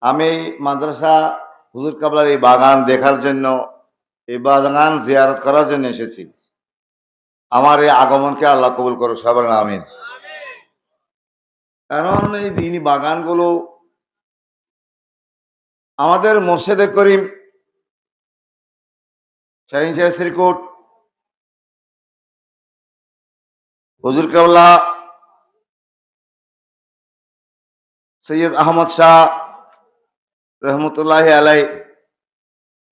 আমি এই মাদ্রাসা হুজুর কাবলার এই বাগান দেখার জন্য, এই বাগান জিয়ারত করার জন্য এসেছি। আমার এই আগমনকে আল্লাহ কবুল করুক, সবাই বলেন আমিন। কারণ এই দিনী বাগানগুলো আমাদের মুর্শিদে করিম শাহীন শাহ শ্রীকুট হুজুর কাবলা সৈয়দ আহমদ শাহ রহমতুল্লাহ আলাই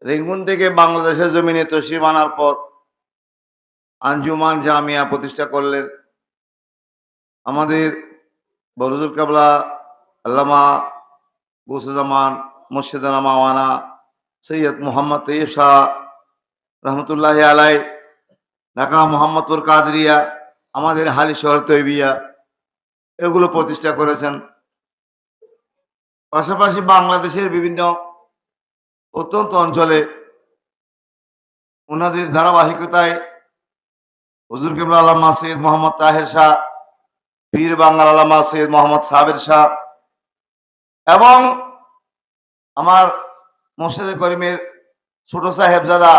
রেঙ্গুন থেকে বাংলাদেশের জমিনে তশরিফ আনার পর আঞ্জুমান জামিয়া প্রতিষ্ঠা করলেন। আমাদের বরুজুল কাবলা আল্লামা গৌসুজ্জামান মুর্শিদানা মাওয়ানা সৈয়দ মোহাম্মদ তৈয়ব শাহ রহমতুল্লাহ আলাই ঢাকা মোহাম্মদপুর কাদরিয়া, আমাদের হালি শহর তৈবিয়া, এগুলো প্রতিষ্ঠা করেছেন। পাশাপাশি বাংলাদেশের বিভিন্ন অত্যন্ত অঞ্চলে ওনাদের ধারাবাহিকতায় হুজুর কিবলা আল্লামা সৈয়দ মোহাম্মদ তাহের শাহ, পীর বাংলার আল্লামা সৈয়দ মোহাম্মদ সাবের শাহ এবং আমার মুর্শিদে করিমের ছোট সাহেবজাদা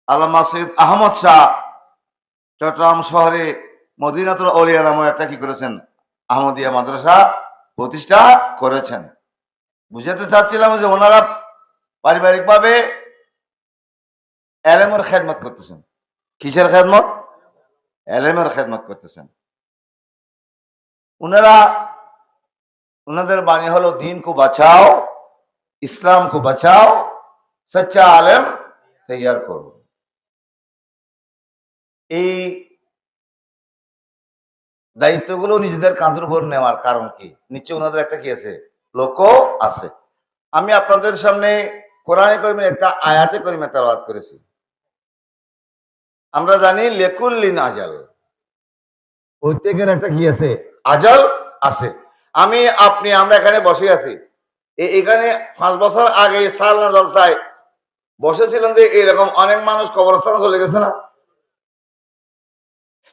আল্লামা সৈয়দ আহমদ শাহ চট্টগ্রাম শহরে মদিনাতুল আউলিয়া নামে একটা কি করেছেন, আহমদিয়া মাদ্রাসা প্রতিষ্ঠা করেছেন। বুঝাতে চাচ্ছিলাম যে ওনারা পারিবারিকভাবে এলেমের খেদমত করতেছেন। কিসের খেদমত? এলেমের খেদমত করতেছেন। ওনাদের বাণী হলো দিন কো বাঁচাও, ইসলাম কো বাঁচাও, সচ্চা আলেম তৈয়ার করো। এই দায়িত্বগুলো নিজেদের কাঁধের উপর নেওয়ার কারণ কি? নিশ্চয় ওনাদের একটা কি আছে, লক্ষ্য আছে। আমি আপনাদের সামনে কোরআনে কারিমের একটা আয়াতে কারিমে তেলাওয়াত করেছি। আমরা জানি লেকুল্লিন আজাল, প্রত্যেকের একটা কি আছে, আজাল আছে। আমরা এখানে বসে আছি, এখানে 5 বছর আগে সালনা জলসায় বসেছিলেন যে এরকম অনেক মানুষ কবরস্থানে চলে গেছে না?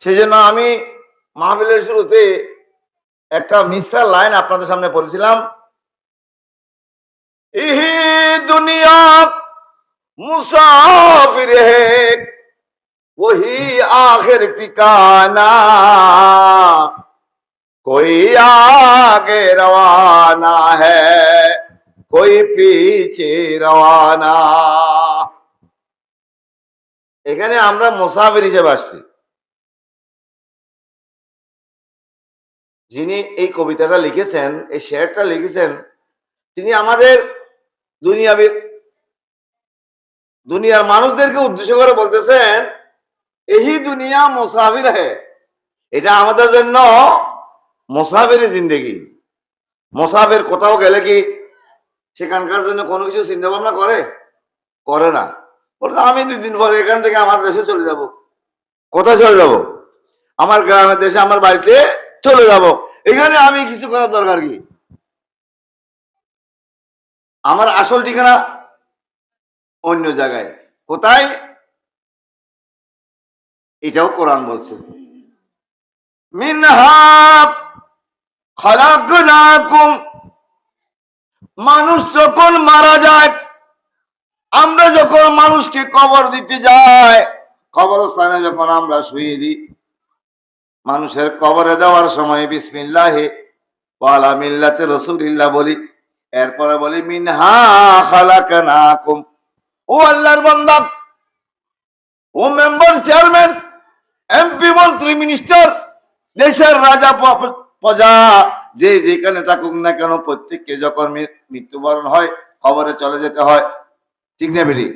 সেই জন্য আমি মাহফিলের শুরুতে একটা মিসরা লাইন আপনাদের সামনে পড়েছিলাম, ইহি দুনিয়া মুসাফির হে वही आखिर ठिकाना, कोई आगे रवाना है कोई पीछे रवाना। এখানে আমরা মুসাফির হিসেবে আসছি। যিনি এই কবিতাটা লিখেছেন, এই শেরটা লিখেছেন, তিনি আমাদের দুনিয়ার মানুষদেরকে উদ্দেশ্য করে বলতেছেন, এই দুনিয়া মুসাফির হে, এটা আমাদের জন্য মুসাফির জিন্দেগি। মুসাফির কোথাও গেলে কি সেখানকার জন্য কোনো কিছু চিন্তা ভাবনা করে না। বলতে আমি 2 দিন পরে এখান থেকে আমার দেশে চলে যাব। কোথায় চলে যাব? আমার গ্রামের দেশে, আমার বাড়িতে চলে যাব। এখানে আমি কিছু করার দরকার কি? আমার আসল ঠিকানা অন্য জায়গায়। কোথায়? এটাও কোরআন বলছে, মিনহা খালাকনাকুম। মানুষ যখন মারা যায়, আমরা যখন মানুষকে কবর দিতে যাই, কবরস্থানে যখন আমরা শুয়ে দিই, মানুষের কবরে দেওয়ার সময় বিসমিল্লাহি ওয়া আলা মিল্লাতি রাসূলিল্লাহ বলি, এরপরে বলি মিনহা খালাকনাকুম। ও আল্লাহর বান্দা, ও মেম্বার, চেয়ারম্যান, এমপি, মন্ত্রী, মিনিস্টার, দেশের রাজা, প্রজা, যে যেখানে থাকুক না কেন, প্রত্যেককে যখন মৃত্যুবরণ হয় কবরে চলে যেতে হয়, ঠিক না বেরি?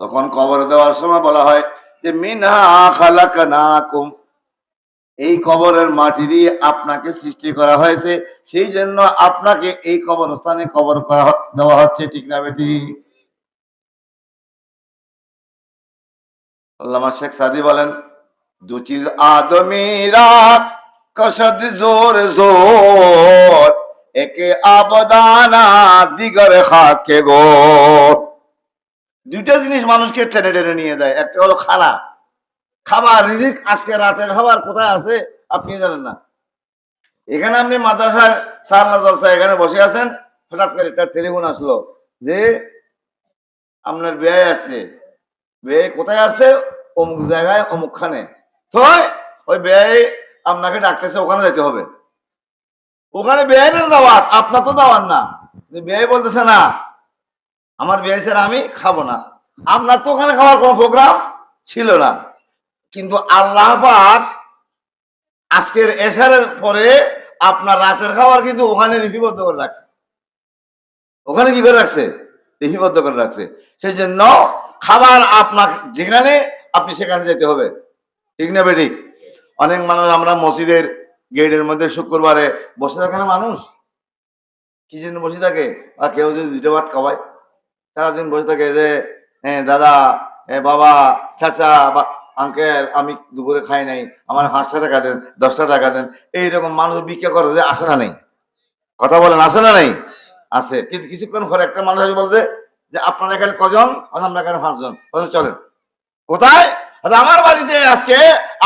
তখন কবর দেওয়ার সময় বলা হয় যে মিনহা খালাকনাকুম, এই কবরের মাটি দিয়ে আপনাকে সৃষ্টি করা হয়েছে, সেই জন্য আপনাকে এই কবরস্থানে কবর দেওয়া হচ্ছে, ঠিক না বেটি? আল্লামা শেখ সাদি বলেন, দু চিজ আদমি রাত কসদ জোর জোর, একে আবদানা দিগর খাকে গোর। 2টা জিনিস মানুষকে টেনে টেনে নিয়ে যায়। একটা হলো খাবার, রিজিক। আজকে রাতের খাবার কোথায় আছে আপনি জানেন না। এখানে আপনি মাদ্রাসার সালনা জলসা এখানে বসে আছেন, হঠাৎ করে একটা টেলিফোন আসলো যে আপনার ব্যয় আসছে। ব্যয় কোথায় আসছে? অমুক জায়গায় অমুক খানে। তো ওই ব্যয় আপনাকে ডাকতেছে, ওখানে যেতে হবে। ওখানে ব্যয় না যাওয়ার, আপনার তো যাওয়ার না। ব্যয় বলতেছে না আমার ব্যয় ছাড়া আমি খাবো না। আপনার তো ওখানে খাওয়ার কোনো প্রোগ্রাম ছিল না, কিন্তু আল্লাহ পাক আজকের এশারের পরে আপনার রাতের খাবার কিন্তু ওখানে লিপিবদ্ধ করে রাখছে। ওখানে কি করে রাখছে? লিপিবদ্ধ করে রাখছে। সেই জন্য খাবার আপনার যেখানে, আপনি সেখানে যেতে হবে। ঠিক না বেঠিক? অনেক মানুষ আমরা মসজিদের গেটের মধ্যে শুক্রবারে বসে থাকে না, মানুষ কি জন্য বসে থাকে? আর কেউ যদি দুটো ভাত খাওয়ায়, সারাদিন বসে থাকে যে হ্যাঁ দাদা, বাবা, চাচা বা আঙ্কেল, আমি দুপুরে খাই নাই, আমার 5টা টাকা দেন, 10টা টাকা দেন। এইরকম মানুষ ভিক্ষা করে যে আসে না নেই? কথা বলেন, আসে না নেই? আছে। কিন্তু কিছুক্ষণ পরে একটা মানুষ বলছে যে আপনার এখানে কজন? আমরা এখানে 5 জন। চলেন। কোথায়? আমার বাড়িতে আজকে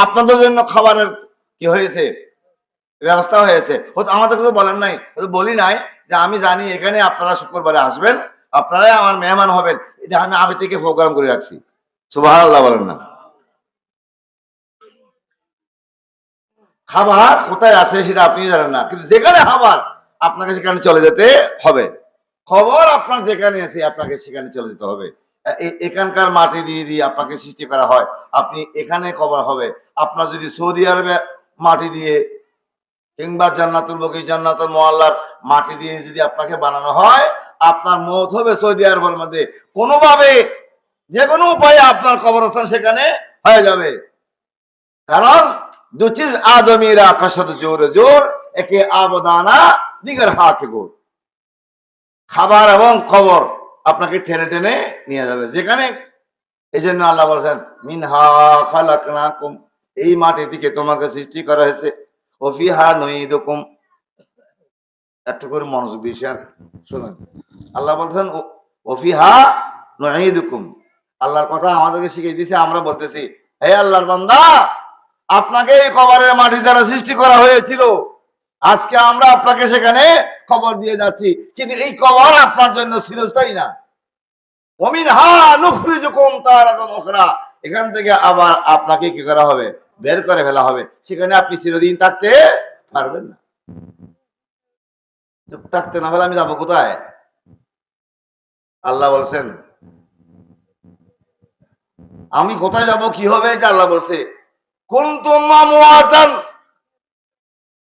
আপনাদের জন্য খাবারের কি হয়েছে, ব্যবস্থা হয়েছে। আমাদের কিছু বলেন নাই? বলি নাই যে আমি জানি এখানে আপনারা শুক্রবারে আসবেন, আপনারাই আমার মেহমান হবেন, এটা আমি আগে থেকে প্রোগ্রাম করে রাখছি। সুবহানাল্লাহ বলেন না? খাবার কোথায় আছে সেটা আপনি জানেন না, কিন্তু যেখানে খাবার আপনাকে সেখানে চলে যেতে হবে। খবর আপনার যেখানে আছে আপনাকে সেখানে চলে যেতে হবে। এখানকার মাটি দিয়ে দিয়ে আপনাকে সৃষ্টি করা হয়, আপনি এখানে খবর হবে। আপনার যদি সৌদি আরবে মাটি দিয়ে কিংবা জান্নাতুল বকি, জান্নাতুল মুআল্লার মাটি দিয়ে যদি আপনাকে বানানো হয়, আপনার মওত হবে সৌদি আরবের মধ্যে। কোনোভাবে যে কোনো উপায়ে আপনার কবরস্থান সেখানে হয়ে যাবে। কারণ দু চিজ আদমিরা কসদ জোর জোর, একে আবদানা দিগর হাকে গোর। খাবার এবং খবর আপনাকে টেনে টেনে নিয়ে যাবে যেখানে। এই জন্য আল্লাহ বলছেন মিনহা খালাকনাকুম, এই মাটি থেকে তোমাকে সৃষ্টি করা হয়েছে, ও ফিহা নুইদুকুম। একটু করে মনোযোগ দিয়ে শুনুন। আল্লাহ বলছেন ও ফিহা নুইদুকুম। আল্লাহর কথা আমাদেরকে শিখিয়ে দিয়েছে, আমরা বলতেছি হে আল্লাহর বান্দা, আপনাকে এই কবরের মাটি দ্বারা সৃষ্টি করা হয়েছিল, আজকে আমরা আপনাকে সেখানে খবর দিয়ে যাচ্ছি। কিন্তু এই কবর আপনার জন্য চিরস্থায়ী না। এখান থেকে আবার আপনাকে কি করা হবে? বের করে ফেলা হবে। সেখানে আপনি চিরদিন থাকতে পারবেন না। থাকতে না হলে আমি যাবো কোথায়? আল্লাহ বলছেন আমি কোথায় যাব, কি হবে, এটা আল্লাহ বলছে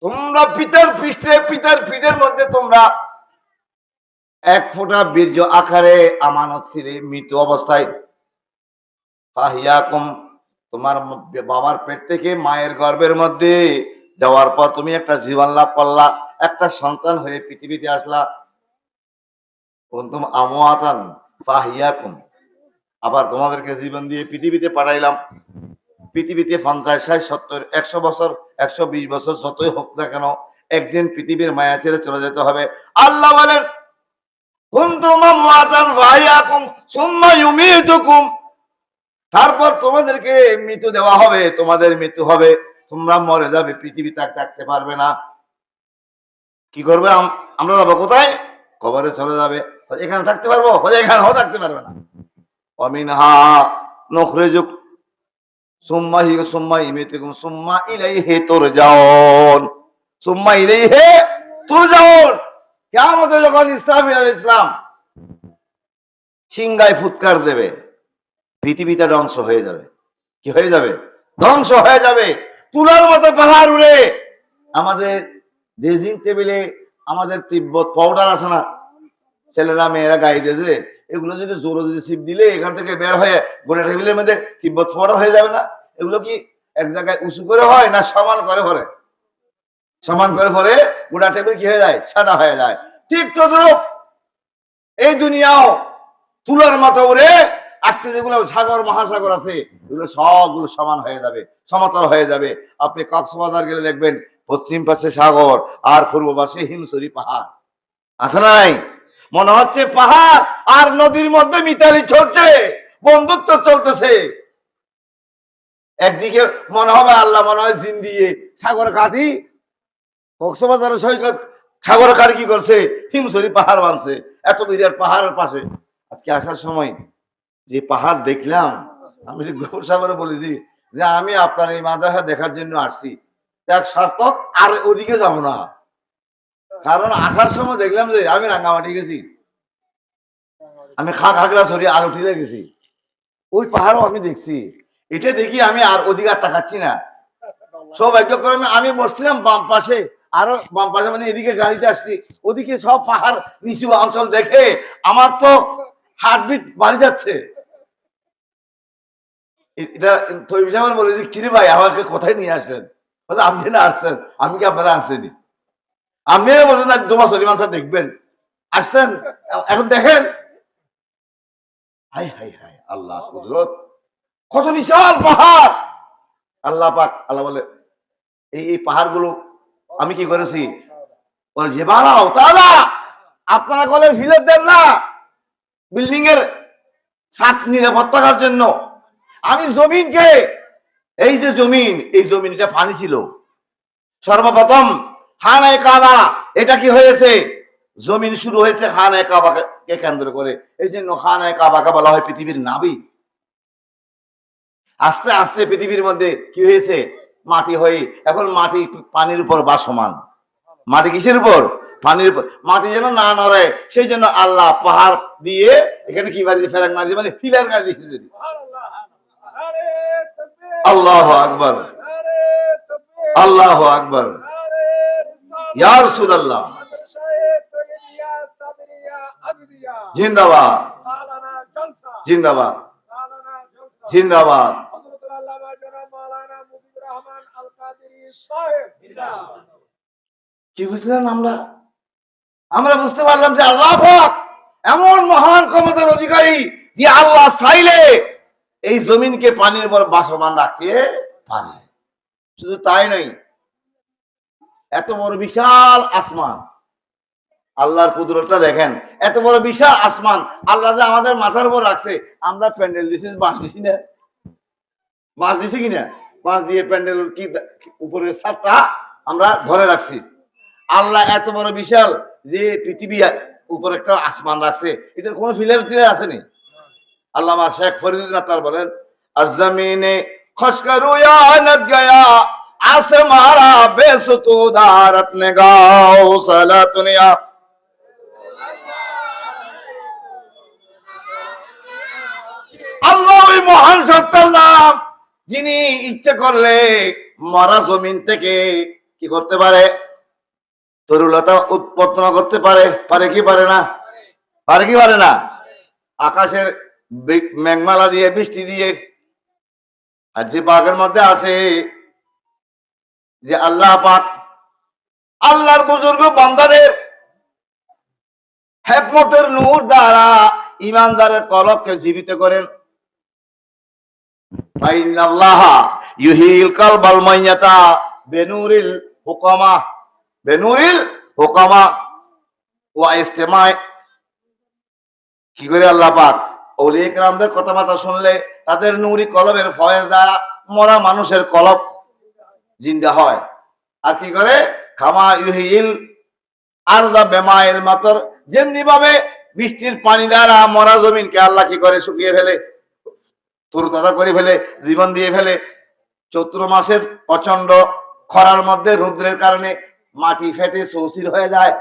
তোমরা পিতার পৃষ্ঠে, পিতার পিঠের মধ্যে তোমরা এক ফোঁটা বীর্য আকারে আমানত ছিলে মৃত অবস্থায়। তোমার বাবার পেট থেকে মায়ের গর্ভের মধ্যে যাওয়ার পর তুমি একটা জীবন লাভ করলা, একটা সন্তান হয়ে পৃথিবীতে আসলা। কুনতুম আমওয়াতান ফাহিয়াকুম, আবার তোমাদেরকে জীবন দিয়ে পৃথিবীতে পাঠাইলাম। পৃথিবীতে 50, 60, 70, 100 বছর, 120 বছর যতই হোক না কেন, একদিন পৃথিবীর মায়া ছেড়ে চলে যেতে হবে। আল্লাহ বলেন কুনতুম আমওয়াতান ফাহিয়াকুম সুম্মা ইউমীতুকুম, তারপর তোমাদেরকে মৃত্যু দেওয়া হবে, তোমাদের মৃত্যু হবে, তোমরা মরে যাবে, পৃথিবী থাকতে পারবে না। কি করবে? আমরা যাবো কোথায়? কবরে চলে যাবে। এখানে থাকতে পারবো? এখানেও থাকতে পারবে না। অমিনহা নুখরিজুক সুম্মা ইউমীতুকুম সুম্মা ইলাইহি তুরজাউন। সুম্মা ইলাইহি তুরজাউন। কিয়ামতে যখন ইসরাফিল আলাইহিস সালাম সিংহায় ফুৎকার দেবে, পৃথিবীটা ধ্বংস হয়ে যাবে। কি হয়ে যাবে? ধ্বংস হয়ে যাবে। তুলার মতো পাহাড় উড়ে আমাদের ড্রেসিং টেবিলে আমাদের তিব্বত পাউডার আছে না, ছেলেরা মেয়েরা গায়ে দিয়েছে, এগুলো যদি জোরে যদি ছিপ দিলে এখান থেকে বের হয়ে গোটা টেবিলের মধ্যে তিব্বত পাউডার হয়ে যাবে না? এগুলো কি এক জায়গায় উঁচু করে হয় না সমান করে ভরে? সমান করে ভরে গোটা টেবিল কি হয়ে যায়? সাদা হয়ে যায়। ঠিক তদ্রূপ এই দুনিয়াও তুলার মতো উড়ে আজকে যেগুলো সাগর মহাসাগর আছে এগুলো সবগুলো সমান হয়ে যাবে, সমতল হয়ে যাবে। আপনি কক্সবাজার গেলে দেখবেন পশ্চিম পাশে সাগর আর পূর্ব পাশে হিমছড়ি পাহাড় আছে নাই? মনে হচ্ছে পাহাড় আর নদীর মধ্যে মিতালি চলছে, বন্ধুত্ব চলতেছে। একদিকে মনে হবে আল্লাহ মনে হয় জিন দিয়ে সাগর কাটি, কক্সবাজারের সৈকত সাগরকারী কি করছে, হিমছড়ি পাহাড় বানছে, এত বিরাট পাহাড়ের পাশে। আজকে আসার সময় যে পাহাড় দেখলাম, আমি যে গফুর সাহেবের বলেছি যে আমি আপনার এই মাদ্রাসা দেখার জন্য আসছি, এক সার্থক, আর ওদিকে যাব না। কারণ আসার সময় দেখলাম যে আমি রাঙ্গামাটি গেছি, আমি খাগড়াছড়ি আর উঠিলে গেছি, ওই পাহাড়ও আমি দেখছি। এটা দেখি আমি আর ওদিকে আর তাকাচ্ছি না। সৌভাগ্যক্রমে আমি বসছিলাম বাম পাশে, আরো বাম পাশে মানে এদিকে গাড়িতে আসছি, ওদিকে সব পাহাড় নিচু অঞ্চল দেখে আমার তো হার্টবিট বাড়ি যাচ্ছে। এটা বলে যে কিরে ভাই আমাকে কোথায় নিয়ে আসলেন? আপনি না আসছেন, আমি কি আপনারা আসছেনি? আপনি বলছেন না তোমার সরিমানসা দেখবেন, আসছেন, এখন দেখেন। হাই হাই হাই, আল্লাহ কুদরত, কত বিশাল পাহাড়! আল্লাহ পাক, আল্লাহ বলে এই পাহাড়গুলো আমি কি করেছি, যে বাড়াও তাহলে আপনারা কলের ফিলের দেন না বিল্ডিং এর ছাদ নিরাপত্তার জন্য। আমি জমিনকে, এই যে জমিন, এই জমিনটা পানি ছিল, সর্বপ্রথম খানায়ে কাবা, এটা কি হয়েছে, জমিন শুরু হয়েছে খানায়ে কাবাকে কেন্দ্র করে। এই জন্য খানায়ে কাবাকে বলা হয় পৃথিবীর নাভি। আস্তে আস্তে পৃথিবীর মধ্যে কি হয়েছে, মাটি হয়ে, এখন মাটি পানির উপর বাসমান। মাটি কিসের উপর? পানির উপর। মাটি যেন না নড়ে সেই জন্য আল্লাহ পাহাড় দিয়ে এখানে কি মারি, ফেরাক মারি, মানে ফিলার গাড়ি দিয়েছে। আল্লাহু আকবার, আল্লাহু আকবার, ইয়া রাসূলুল্লাহ, জিন্দাবাদ, জিন্দাবাদ, জিন্দাবাদ। কি বুঝলেন? আমরা আমরা বুঝতে পারলাম যে আল্লাহ পাক এমন মহান ক্ষমতার অধিকারী যে আল্লাহ চাইলে এই জমিনকে পানির উপর বাসমান রাখতে পারে। শুধু তাই নয়, এত বড় বিশাল আসমান, আল্লাহর কুদরতটা দেখেন। এত বড় বিশাল আসমান আল্লাহ যে আমাদের মাথার উপর রাখছে। আমরা প্যান্ডেল দিছি, বাঁশ দিছি না? বাঁশ দিছি কিনা? বাঁশ দিয়ে প্যান্ডেল কি উপরের ছাদটা আমরা ধরে রাখছি। আল্লাহ এত বড় বিশাল যে পৃথিবী উপর একটা আসমান রাখছে, এটার কোনো ফিলার টিলার আসেনি। আল্লামা শেখ ফরিদুদ্দিন আত্মার বলেন, আজ-জমিনে খসকা রুয়ানত গয়া আসমারা বেসুতুদারত নেগাও সালাতুনিয়া। আল্লাহ ওই মহান সত্তার নাম, যিনি ইচ্ছে করলে মরা জমিন থেকে কি করতে পারে, তরুলতা উৎপন্ন করতে পারে। পারে কি পারে না? পারে কি পারে না? আকাশের মেঘমালা দিয়ে, বৃষ্টি দিয়ে। আর যে বাঘের মধ্যে আছে যে আল্লাহ পাক আল্লাহর বুজুর্গ বান্দাদের হিকমতের নূর দ্বারা ঈমানদারের কলবকে জীবিত করেন। ফাইনাল্লাহা ইউহিল কালবাল মাইয়াতা বেনুরিল হুকামা, বেনুরিল হুকামা ওয়া ইস্তেমায়। কি করে আল্লাহ পাক ওলিয়ে কেরামদের কথাবার্তা শুনলে তাদের নূরি কলবের ফয়েজ দ্বারা মরা মানুষের কলব জিন্দা হয়। আর কি করে, খামা ইউহিল আরদা বেমাইল মাতর, যেমনি ভাবে বৃষ্টির পানি দ্বারা মরা জমিনকে আল্লাহ কি করে শুকিয়ে ফেলে, তরুতাজা করে ফেলে, জীবন দিয়ে ফেলে। চৈত্র মাসের প্রচন্ড খরার মধ্যে রৌদ্রের কারণে মাটি ফেটে চৌচির হয়ে যায়,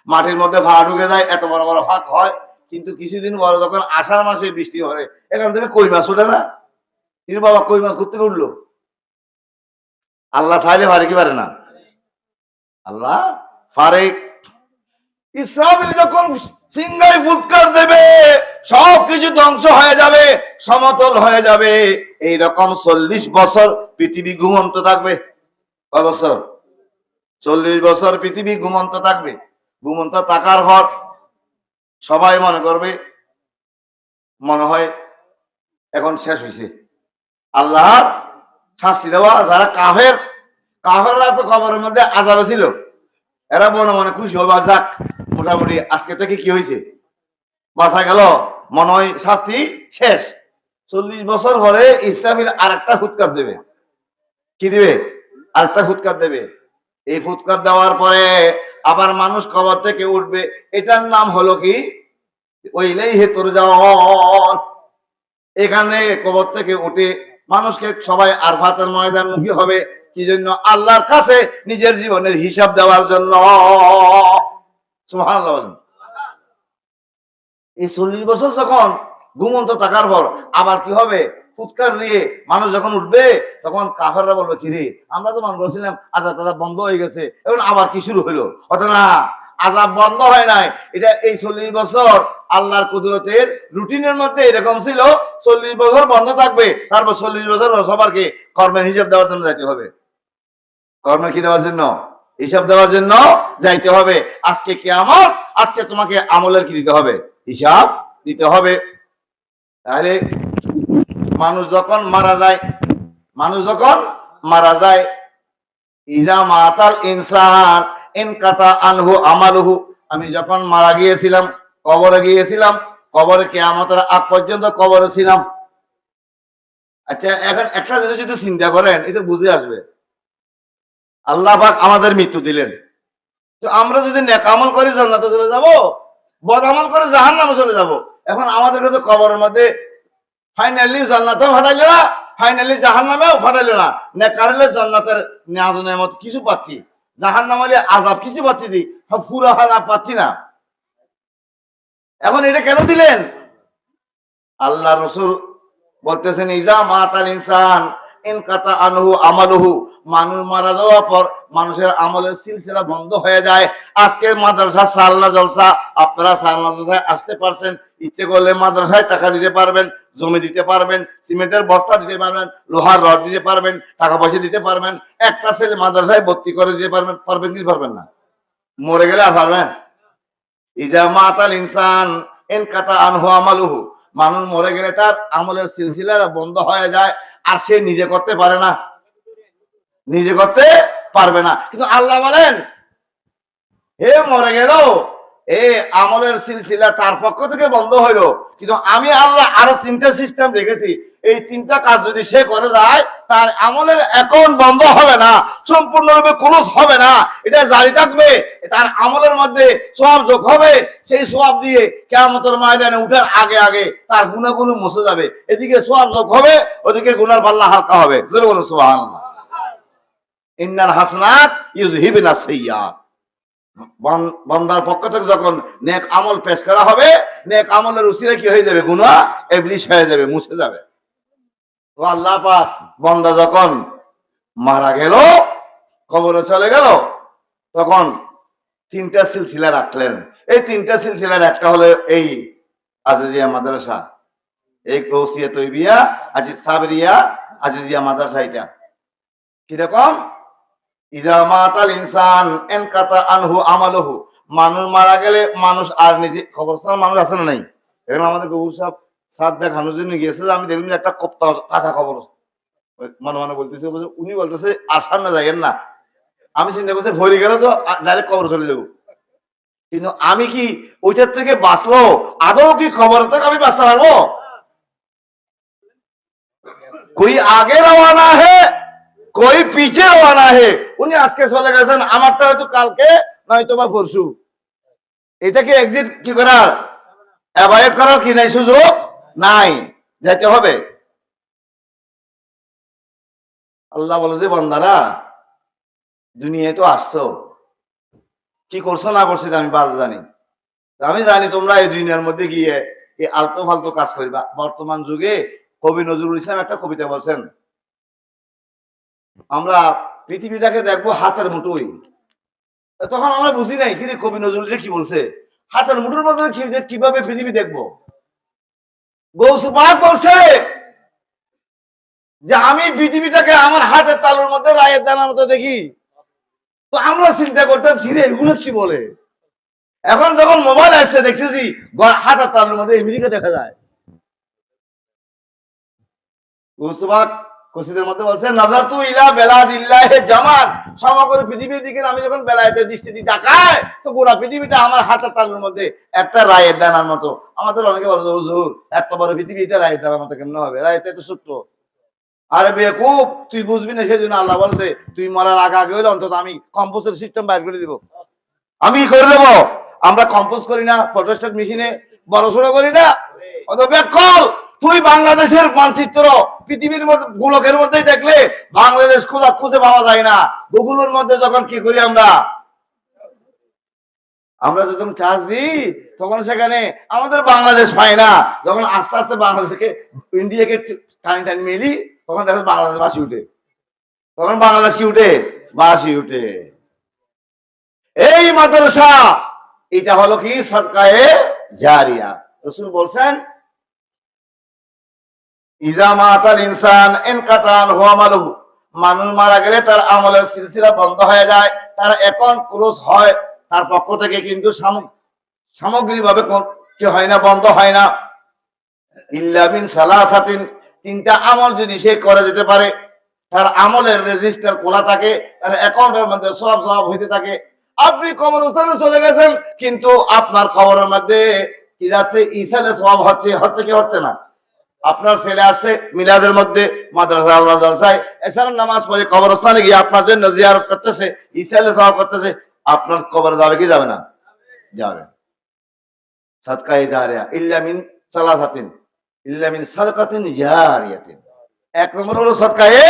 মাটির মধ্যে ভাড়া ঢুকে যায়, এত বড় বড় ফাঁক হয়। কিন্তু কিছুদিন পরে যখন আষাঢ় মাসে বৃষ্টি হয়, এখান থেকে কই মাছ ওঠে না। কিন্তু বাবা কই মাছ করতে উঠলো, আল্লাহ চাইলে পারে কি পারে না? আল্লাহ পারে। ইসরাফিল যখন সিংহায় ফুৎকার দেবে, সবকিছু ধ্বংস হয়ে যাবে, সমতল হয়ে যাবে। এইরকম 40 বছর পৃথিবী ঘুমন্ত থাকবে। কয় বছর? 40 বছর পৃথিবী ঘুমন্ত থাকবে। ঘুমন্ত থাকার পর সবাই মনে করবে, মনে হয় এখন শেষ হয়েছে। আল্লাহর শাস্তি দেওয়া যারা কাফের, কাফেররা তো কবরের মধ্যে আযাবে ছিল, এরা মনে মনে খুশি হবে, যাক মোটামুটি আজকে থেকে কি হয়েছে, বাঁচা গেল, মনে হয় শাস্তি শেষ। 40 বছর পরে ইসরাফিল আরেকটা ফুৎকার দেবে। কি দিবে? আরেকটা ফুৎকার দেবে। এই ফুৎকার দেওয়ার পরে আবার মানুষ কবর থেকে উঠবে, এটার নাম হলো কি ওইলেই তুরজাউন। এখানে কবর থেকে উঠে মানুষকে সবাই আরফাতের ময়দানমুখী হবে, কি জন্য? আল্লাহর কাছে নিজের জীবনের হিসাব দেওয়ার জন্য। সুবহানাল্লাহ বলেন। এই 40 বছর যখন ঘুমন্ত থাকার পর আবার কি হবে? ফুৎকার দিয়ে মানুষ যখন উঠবে, তখন কাফেররা বলবে, কি রে, আমরা তো মনে করছিলাম আযাব টাযাব বন্ধ হয়ে গেছে, এখন আবার কি শুরু হলো? অথচ না, আযাব বন্ধ হয় নাই। এটা এই 40 বছর আল্লাহর কুদরতের রুটিনের মধ্যে এরকম ছিল, 40 বছর বন্ধ থাকবে, তারপর 40 বছর সবারকে কর্মের হিসাব দেওয়ার জন্য যাইতে হবে। কর্মের কি দেওয়ার জন্য? হিসাব দেওয়ার জন্য যাইতে হবে। আজকে কিয়ামত, আজকে তোমাকে আমলের কি দিতে হবে? হিসাব দিতে হবে। তাহলে মানুষ যখন মারা যায়, মানুষ যখন মারা যায়, ইজা মাতাল ইনসান ইনকাতা আনহু আমালুহু, আমি যখন মারা গিয়েছিলাম, কবরে গিয়েছিলাম, কবরে কিয়ামতের আগ পর্যন্ত কবরে ছিলাম। আচ্ছা, এখন একটা জিনিস যদি চিন্তা করেন, এটা বুঝে আসবে। আল্লাহ পাক আমাদের মৃত্যু দিলেন, তো আমরা যদি নেক আমল করি জান্নাতে চলে যাব, বদ আমল করে জাহান্নামে চলে যাব। এখন আমাদের কাছে কবরের মধ্যে ফাইনালি জান্নাতেও ফাটাইলো না, ফাইনালি জাহান্নামেও ফাটাইলো না। নেকার হলে জান্নাতের নিয়াজ নেয়ামত কিছু পাচ্ছি, জাহান্নাম হলে আযাব কিছু পাচ্ছি, জি পুরো আযাব পাচ্ছি না। এখন এটা কেন দিলেন? আল্লাহ রাসূল বলতেছেন, ইজা মাতাল ইনসান ইনকাতা আনহু আমালুহু, মানুষ মারা যাওয়ার পর মানুষের আমলের সিলসিলা বন্ধ হয়ে যায়। আজকে মাদ্রাসা সালনা জলসা, আপনারা সালনা জলসায় আসতে পারছেন, ইচ্ছে করলে মাদ্রাসায় টাকা দিতে পারবেন, জমি দিতে পারবেন, সিমেন্টের বস্তা দিতে পারবেন, লোহার রড দিতে পারবেন, টাকা পয়সা দিতে পারবেন, একটা ছেলে মাদ্রাসায় ভর্তি করে দিতে পারবেন, পারবেন কি পারবেন না? মরে গেলে আর পারবেন? ইজা মাতাল ইনসান ইনকাতা আনহু আমালুহু, মানুষ মরে গেলে তার আমলের সিলসিলা বন্ধ হয়ে যায়, আর সে নিজে করতে পারে না, নিজে করতে পারবে না। কিন্তু আল্লাহ বলেন, হে মরে গেল, এ আমলের সিলসিলা তার পক্ষ থেকে বন্ধ হইলো, কিন্তু আমি আল্লাহ আরো 3টা সিস্টেম রেখেছি। এই 3টা কাজ যদি সে করে যায়, তার আমলের অ্যাকাউন্ট বন্ধ হবে না, সম্পূর্ণরূপে ক্লোজ হবে না, এটা জারি থাকবে। তার আমলের মধ্যে সওয়াব যোগ হবে, সেই সওয়াব দিয়ে কিয়ামতের ময়দানে উঠার আগে আগে তার গুনাহগুলো মুছে যাবে। এদিকে সওয়াব যোগ হবে, ওদিকে গুনার পাল্লা হালকা হবে। জোরে বলুন সুবহানাল্লাহ। ইন্নাল হাসানাত ইউযহিবুনাস সাইয়্যাত। বান্দার পক্ষ থেকে যখন নেক আমল পেশ করা হবে, নেক আমলের উসিলা কি হয়ে যাবে? গুনাহ ইবলিশ হয়ে যাবে, মুছে যাবে। তো আল্লাহ পাক বান্দা যখন মারা গেল, কবরে চলে গেল, তখন 3টা সিলসিলা রাখলেন। এই 3টা সিলসিলার একটা হলো এই আজিজিয়া মাদ্রাসা, এই গৌসিয়া তৈবিয়া আজিজ সাবরিয়া আজিজিয়া মাদ্রাসা। এটা কিরকম? ইজা মাতাল ইনসান ইনকাতা আনহু আমালুহু, মানুষ মারা গেলে মানুষ আর নিজে, কবরস্থান মানুষ আছে না নাই? এখন আমাদের গৌর সাহেব সাদ দেখানোর জন্য গিয়েছে, আমি দেখলাম একটা কপ্তা কাঁচা কবর, মনে মনে বলতেছে, উনি বলতেছে আর সামনে যাইয়েন না। আমি চিন্তা করছি ভরে গেলে তো ডাইরেক্ট কবর চলে যাবো, কিন্তু আমি কি ওইটার থেকে বাঁচলো? আদৌ কি খবর থেকে আমি বাঁচতে পারবো? কই আগে রওয়ানা হে, কই পিছে রওয়ানা হে। উনি আজকে চলে গেছেন, আমারটা হয়তো কালকে নয়তো বা পরশু। এটাকে এক্সিট কি করার, অ্যাভয়েড করার কি নাই, সুযোগ নাই, যেতে হবে। আল্লাহ বলে যে, বান্দারা দুনিয়ায় তো আসছো, কি করছো না করছো আমি ভালো জানি। আমি জানি তোমরা এই দুনিয়ার মধ্যে গিয়ে এই আলতো ফালতো কাজ করবা। বর্তমান যুগে কবি নজরুল ইসলাম একটা কবিতা বলছেন, আমরা পৃথিবীটাকে দেখবো হাতের মুঠোই। তখন আমরা বুঝি নাই, কিরে কবি নজরুল কি বলছে, হাতের মুঠোর মধ্যে কিভাবে পৃথিবী দেখবো? গৌসে পাক বলছে যে আমি পৃথিবীটাকে আমার হাতের তালুর মধ্যে রায়ের দানার মতো দেখি। তো আমরা চিন্তা করতাম, ছিঁড়ে এগুলো কি বলে। এখন যখন মোবাইল আসছে দেখতেছি হাতের তালুর মধ্যে আমেরিকা দেখা যায়। মধ্যে বলছে, নাজারতু ইলা বেলাদিল্লাহি জামান, সমগ্র পৃথিবীর দিকে আমি যখন বেলায়েতের দৃষ্টি দিয়ে তাকাই, তো পুরো পৃথিবীটা আমার হাতের তালুর মধ্যে একটা রায়ের দানার মতো। আমাদের অনেকে বলছে, হুজুর এত বড় পৃথিবীতে রায়ের দানার মতো কেমন হবে? রায়ের তো সত্য। আরে বেকুব, তুই বুঝবি না, সেই জন্য আল্লাহ বলতে তুই মরার আগে আগে হইলে অন্তত আমি কম্পোস্টের সিস্টেম বাইর করে দিব। আমি কি করে দেবো? আমরা কম্পোজ করি না, ফটোস্টেট মেশিনে বড় সড়ো করি না? অত ব্যাকল। তুই বাংলাদেশের মানচিত্র পৃথিবীর মধ্যে গোলকের মধ্যেই দেখলে বাংলাদেশ খুঁজে পাওয়া যায় না। গুগলের মধ্যে যখন কি করি আমরা আমরা যখন চার্জ দিই তখন সেখানে আমাদের বাংলাদেশ পাই না। যখন আস্তে আস্তে বাংলাদেশকে ইন্ডিয়াকে টানি টানি মেলি তখন দেখা বাংলাদেশ বাসি উঠে। তখন বাংলাদেশ কি উঠে? বাসি উঠে। এই মাদ্রাসা এটা হলো কি সদকায়ে জারিয়া। রাসূল বলছেন ইজা মাতাল ইনসান ইনকাতান হুয়া মালুহু, মানুষ মারা গেলে তার আমলের সিলসিলা বন্ধ হয়ে যায়, তার অ্যাকাউন্ট ক্লোজ হয় তার পক্ষ থেকে, কিন্তু সামগ্রিকভাবে কি হয় না, বন্ধ হয় না। ইল্লা মিন সালাসাতিন, তিনটা আমল যদি সে করে যেতে পারে, তার আমলের রেজিস্টার খোলা থাকে, তার অ্যাকাউন্টের মধ্যে সব হইতে থাকে। আপনি কবরস্থানে চলে গেছেন কিন্তু আপনার কবরের মধ্যে কি যাচ্ছে? ইসালে সওয়াব হচ্ছে কি হচ্ছে না? আপনার ছেলে আসছে মিলাদের মধ্যে, মাদ্রাসা আল্লাহ জলসায় এশারের নামাজ পড়ে কবরস্থানে গিয়ে আপনার জন্য জিয়ারত করতেছে, ইসালে সওয়াব করতেছে, আপনার কবরে যাবে কি যাবে না? যাবে। সাদকায়ে জারিয়া ইল্লা মিন সালাসাতিন, ইল্লা মিন সাদাকাতিন জারিয়াতিন। এক নম্বর হলো সাদকায়ে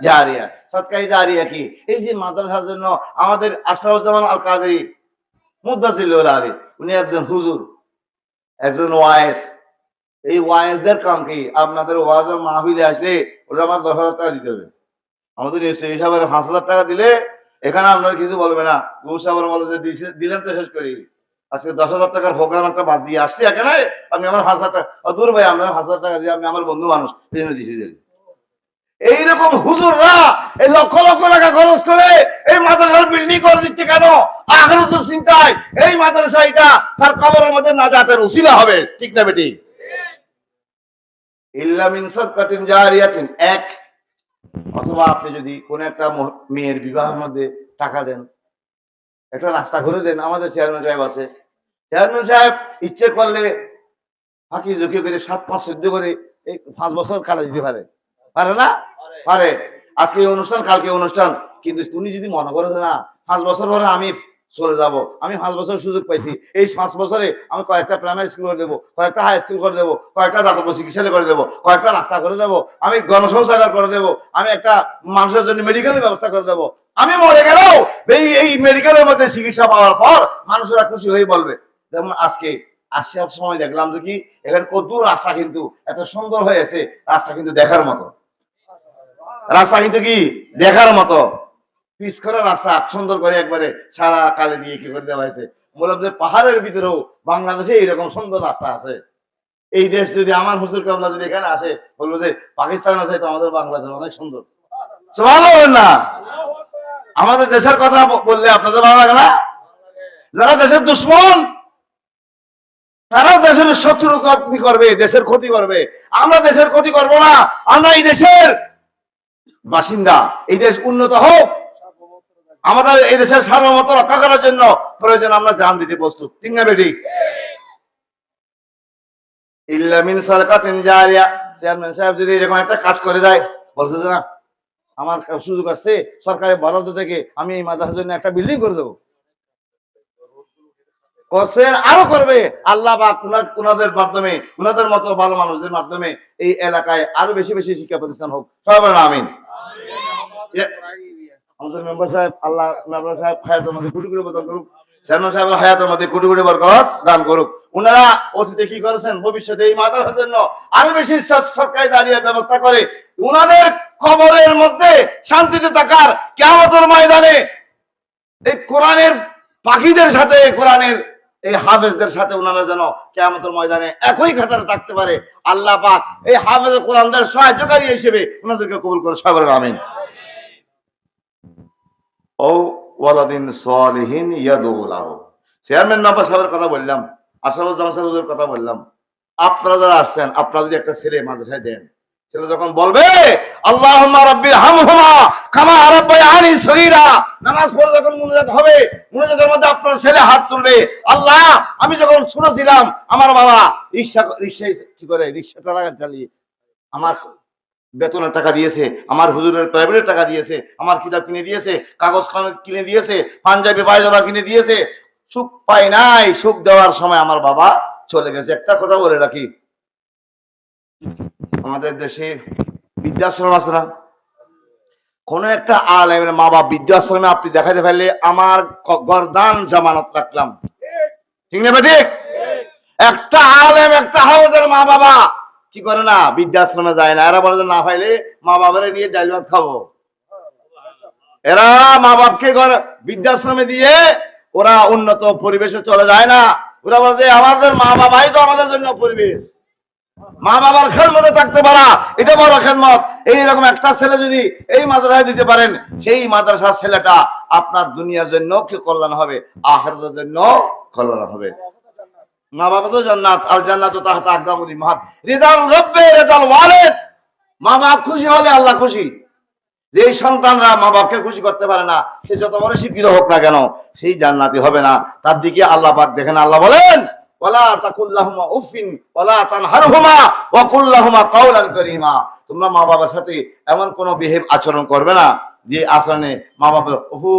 জারিয়া। সাদকায়ে জারিয়া কি? এই যে মাদ্রাসার জন্য আমাদের আশরাফুজ্জামান আল কাদরি মুদ্দাসিলুল আলী, উনি একজন হুজুর, একজন ওয়াইজ। এই ওয়াইজদের কাম কি? আপনাদের ওয়াজের মাহফিলে আসলে ওটা আমার 10,000 টাকা দিতে হবে। আমাদের হিসাবে 5,000 টাকা দিলে এখানে আপনারা কিছু বলবে না। সাহেবের বলে যে দিলেন তো শেষ করি। আজকে 10,000 টাকার প্রোগ্রাম একটা বাদ দিয়ে আসছি এখানে, আমি আমার 5,000 টাকা দূর ভাই, আপনার 5,000 টাকা দিয়ে আমি আমার বন্ধু মানুষ এই জন্য দিছি। এইরকম হুজুররা এই লক্ষ লক্ষ টাকা খরচ করে এই মাদ্রাসার বিল্ডিং করে দিচ্ছে কেন? আখিরাতের চিন্তায়। এই মাদ্রাসা এটা তার কবরের মধ্যে নাজাতের উসিলা হবে, ঠিক না বেটি? ইল্লা মিন সাদকাতিন জারিয়াতিন, এক, অথবা আপনি যদি কোন একটা মেয়ের বিবাহের মধ্যে টাকা দেন, একটা রাস্তা করে দেন। আমাদের চেয়ারম্যান সাহেব আছে, চেয়ারম্যান সাহেব ইচ্ছে করলে ফাঁকি ঝুঁকি করে 7-5-14 করে এই 5 বছর কাটা দিতে পারে, পারে না? পারে। আজকে অনুষ্ঠান কালকে অনুষ্ঠান, কিন্তু তুমি যদি মনে করো যে না 5 বছর পরে আমি চলে যাব, আমি 5 বছর সুযোগ পাইছি, এই 5 বছরে আমি কয়েকটা প্রাইমারি স্কুল করে দেবো, কয়েকটা হাই স্কুল করে দেবো, কয়েকটা দাতব্য চিকিৎসালয় করে দেবো, কয়েকটা রাস্তা করে দেবো, আমি গণশৌচাগার করে দেবো, আমি একটা মানুষের জন্য মেডিকেলের ব্যবস্থা করে দেবো। আমি মরে গেলেও এই মেডিকেলের মধ্যে চিকিৎসা পাওয়ার পর মানুষরা খুশি হয়ে বলবে। যেমন আজকে আসার সময় দেখলাম যে কি এখানে কত রাস্তা কিন্তু এত সুন্দর হয়েছে, রাস্তা কিন্তু দেখার মতো, রাস্তা কিন্তু কি দেখার মতো। পিচ করা রাস্তা সুন্দর করে একবারে সারা কালে দিয়ে কি করে দেওয়া হয়েছে। বললাম যে পাহাড়ের ভিতরেও বাংলাদেশে এইরকম সুন্দর রাস্তা আছে। এই দেশ যদি আমার হুজুর কাবলা যদি এখানে আসে বলবো যে পাকিস্তান আছে তো আমাদের বাংলাদেশ অনেক সুন্দর। ভালো না? আমাদের দেশের কথা বললে আপনাদের ভালো লাগে না? যারা দেশের দুশ্মন তারাও দেশের শত্রুতা করবে, দেশের ক্ষতি করবে। আমরা দেশের ক্ষতি করব না, আমরা এই দেশের বাসিন্দা, এই দেশ উন্নত হোক, আমাদের এই দেশের সার্বভৌমত্ব রক্ষা করার জন্য প্রয়োজন আমরা জান দিতে প্রস্তুত, ঠিক না বেটি? ইল্লা মিন সাদাকাতিন জারিয়া, চেয়ারম্যান সাহেব যদি এরকম একটা কাজ করে যায়, বলছে যে না আমার সুযোগ আসছে সরকারের বরাদ্দ থেকে আমি এই মাদ্রাসার জন্য একটা বিল্ডিং করে দেবো, করছেন আরো করবে। আল্লাহ বা উনাদের মাধ্যমে, উনাদের মতো ভালো মানুষদের মাধ্যমে এই এলাকায় আরো বেশি বেশি শিক্ষা প্রতিষ্ঠান হোক, সবাই বলেন আমিন। আমাদের মেম্বার সাহেব আল্লাহ মেম্বার সাহেব হায়াতের মধ্যে কোটি কোটি বরকত করুক, চেয়ারম্যান সাহেবের হায়াতের মধ্যে কোটি কোটি বরকত দান করুক। উনারা অতীতে কি করেছেন, ভবিষ্যতে এই মাদ্রাসার জন্য আরো বেশি সরকারি দাঁড়িয়ে ব্যবস্থা করে উনাদের কবরের মধ্যে শান্তিতে থাকার, কিয়ামতের ময়দানে এই কোরআনের পাখিদের সাথে, কোরআনের এই হাফেজদের সাথে ওনারা যেন কিয়ামতের ময়দানে একই খাতারে থাকতে পারে। আল্লাহ পাক এই হাফেজ কোরআনদের সাহায্যকারী হিসেবে ওনাদেরকে কবুল করে, সবাই বলেন আমিন। ও ওয়ালাদিন সালিহিন ইয়াদউ লাহু, চেয়ারম্যান মেম্বার সাহেবের কথা বললাম, আশরাফুজ্জামান সাহেবের কথা বললাম। আপনারা যারা আসছেন, আপনারা যদি একটা ছেলে মাদ্রাসায় দেন, ছেলে যখন বলবে আল্লাহুম্মা রাব্বির হামহুমা কামা রাব্বায়ানি সগীরা, নামাজ পড়ে যখন মুনাজাত হবে, মুনাজাতের মধ্যে আপনার ছেলে হাত তুলবে, আল্লাহ আমি যখন ছোট ছিলাম আমার বাবা রিকশা কি করে রিকশা চালিয়ে আমার বেতনের টাকা দিয়েছে, আমার হুজুরের প্রাইভেটের টাকা দিয়েছে, আমার কিতাব কিনে দিয়েছে, কাগজ কিনে দিয়েছে, পাঞ্জাবি পায়জামা কিনে দিয়েছে, সুখ পাই নাই, সুখ দেওয়ার সময় আমার বাবা চলে গেছে। একটা কথা বলে রাখি, আমাদের দেশে বৃদ্ধাশ্রম আছে না? কোন একটা আলেমের মা বাবা বৃদ্ধাশ্রমে আপনি দেখাতে পারলে আমার গর্দান জামানত রাখলাম, ঠিক না ঠিক? একটা আলেম একটা হাউজের মা বাবা কি করে না, বৃদ্ধাশ্রমে যায় না। এরা বলে যে না পাইলে মা বাবারে নিয়ে ডাল ভাত খাবো। এরা মা বাপকে বৃদ্ধাশ্রমে দিয়ে ওরা উন্নত পরিবেশে চলে যায় না। ওরা বলে যে আমাদের মা বাবাই তো আমাদের জন্য পরিবেশ, মা বাবার খেদমতে থাকতে পারা এটা বড় খেদমত। এইরকম একটা ছেলে যদি এই মাদ্রাসায় দিতে পারেন, সেই মাদ্রাসার ছেলেটা আপনার দুনিয়ার জন্য কি কল্যাণ হবে, আখিরাতের জন্য কল্যাণ হবে। মা বাবা তো জান্নাত, আর জান্নাত তাহতা আকদামুল উম্মাহাত। রিদাল রব্বে রিদাল ওয়ালিদ, মা বাপ খুশি হলে আল্লাহ খুশি। যে সন্তানরা মা বাপকে খুশি করতে পারে না, সে যত বড় শিক্ষিত হোক না কেন, সেই জান্নাতি হবে না। তার দিকে আল্লাহ পাক দেখেন, আল্লাহ বলেন ওয়ালা তাকুল্লাহুমা উফিন ওয়ালা তানহারহুমা ওয়া কুল্লাহুমা কাওলান কারীমা। তোমরা মা বাবার সাথে এমন কোন বিহেভ আচরণ করবে না যে আচরণে মা বাবা উফু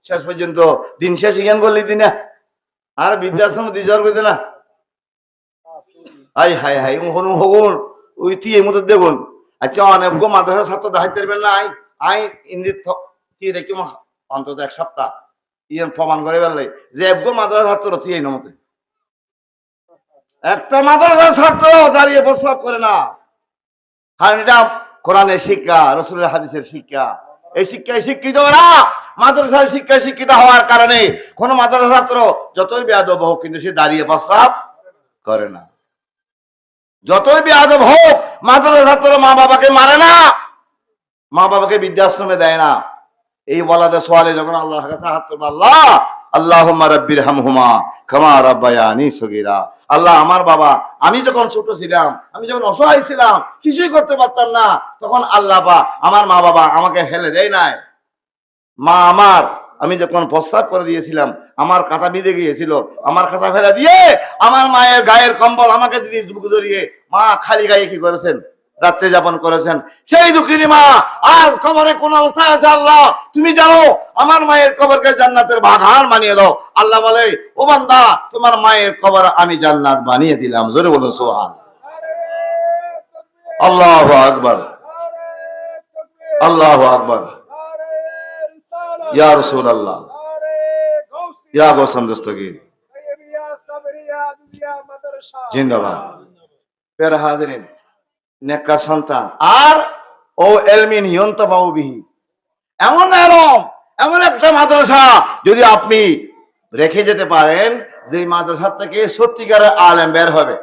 শেষ পর্যন্ত দিন শেষ জ্ঞান করলি দিনা আর বৃদ্ধাশ্রম দিজার কইতে না। আই হাই হাই হনু হগুন ওই তি এই মধ্যে দেখুন। আচ্ছা অনেক গো মাদ্রাসা ছাত্র দেখাইতে পারবেন না, আই ইন্দিত তি দেখি অন্তত এক সপ্তাহ ইয়ান প্রমাণ করে বেললে যে একগো মাদ্রাসা ছাত্র তি এই নমতে একটা মাদ্রাসার ছাত্র দাঁড়িয়ে প্রস্রাব করে না। কারণ এটা কোরআনের শিক্ষা, রাসূলের হাদিসের শিক্ষা। এই শিক্ষায় শিক্ষিত ওরা, মাদ্রাসার শিক্ষায় শিক্ষিত হওয়ার কারণে কোন মাদ্রাসা ছাত্র যতই বেয়াদব হোক কিন্তু সে দাঁড়িয়ে প্রস্রাব করে না। যতই বেয়াদব হোক মাদ্রাসা ছাত্র মা বাবাকে মারে না, মা বাবাকে বৃদ্ধাশ্রমে দেয় না। এই বলাতে সোয়ালে যখন আল্লাহর কাছে হাত তুলবে, আল্লাহ আল্লাহুম্মা রাব্বিরহামহুমা কামা রাব্বায়ানি সগীরা। আল্লাহ আমার বাবা, আমি যখন ছোট ছিলাম, আমি যখন অসহায় ছিলাম, কিছুই করতে পারতাম না, তখন আল্লাহ আমার মা বাবা আমাকে ফেলে দেয় নাই। মা আমার, আমি যখন প্রস্রাব করে দিয়েছিলাম, আমার কাঁথা ভিজে গিয়েছিল, আমার কাঁথা ফেলে দিয়ে আমার মায়ের গায়ের কম্বল আমাকে যদি জড়িয়ে মা খালি গায়ে কি করেছেন, রাত্রে যাপন করেছেন। সেই দুঃখিনী মা আজ কবরে কোন অবস্থায় আছে আল্লাহ তুমি জানো। আমার মায়ের কবরকে জান্নাতের বাগান বানিয়ে দাও। আল্লাহ বলে ও বান্দা, তোমার মায়ের কবর আমি জান্নাত বানিয়ে দিলাম। জোরে বলো সুবহান আল্লাহু আকবার, আল্লাহু আকবার। ইয়া রাসূলুল্লাহ, ইয়া গৌসম দস্তগীর জিন্দাবাদ। প্যারা হাজিরিন, নেককার সন্তান আর ও এলমিন ইয়ন্তাফাউ বিহি, এমন একটা মাদ্রাসা যদি আপনি রেখে যেতে পারেন, যে মাদ্রাসা থেকে সত্যিকারের আলেম বের হবে।